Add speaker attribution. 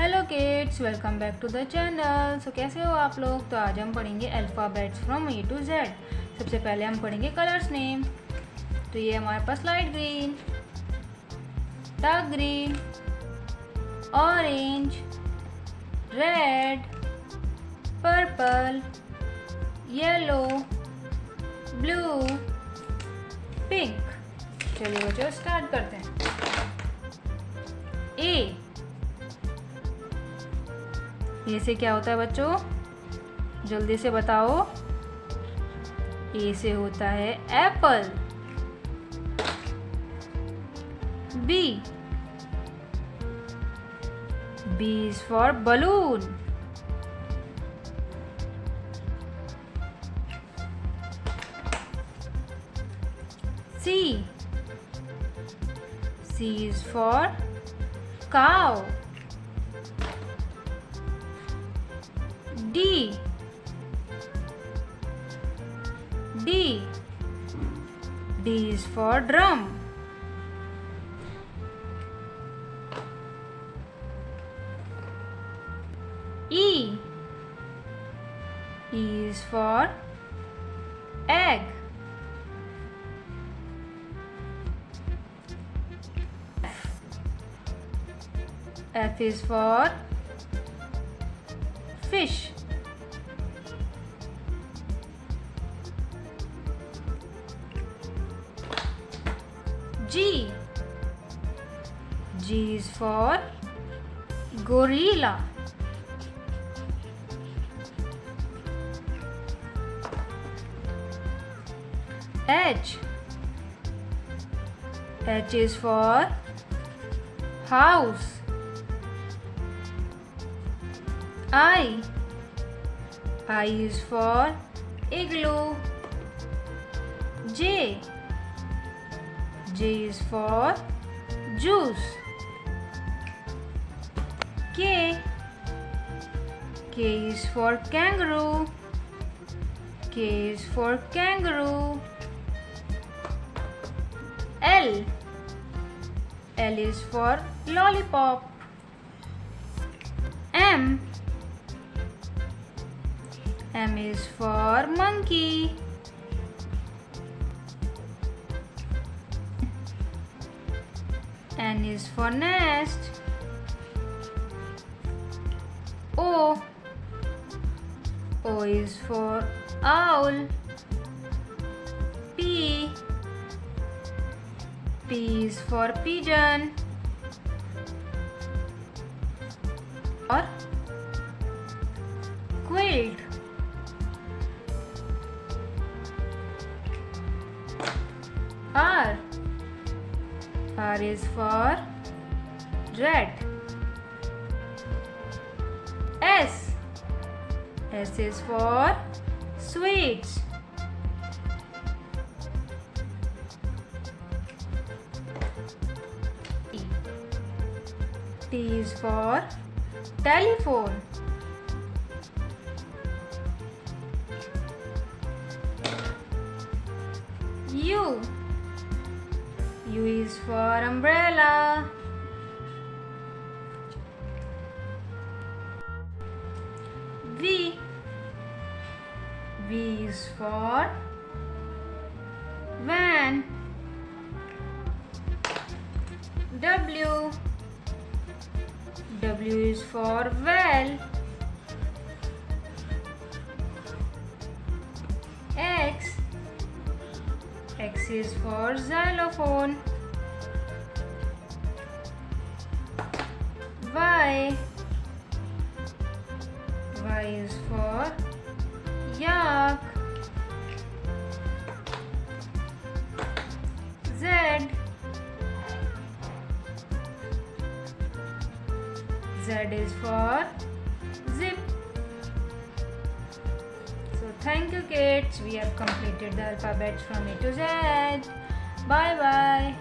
Speaker 1: Hello kids, welcome back to the channel. So कैसे हो आप लोग। तो आज हम पढ़ेंगे alphabets from A to Z. सबसे पहले हम पढ़ेंगे कलर्स नेम। तो ये हमारे पास light green, dark green, orange, red, purple, yellow, blue, pink. चलिए बच्चों स्टार्ट करते हैं। ए से क्या होता है बच्चों, जल्दी से बताओ। ए से होता है apple. B, B is for balloon. C, C is for cow. D, D, D is for drum. E, E is for egg. F is for fish. G, G is for gorilla. H, H is for house. I, I is for igloo. J, J is for juice. K, K is for kangaroo. K is for kangaroo. L, L is for lollipop. M, M is for monkey. N is for nest. O, O is for owl. P, P is for pigeon. Or quilt. R, R is for rat. S, S is for sweets. T is for telephone. U, U is for umbrella. V, V is for van. W, W is for well. X, X is for xylophone. Y, Y is for yak. Z, Z is for zip. So thank you kids, we have completed the alphabets from A to Z. Bye bye.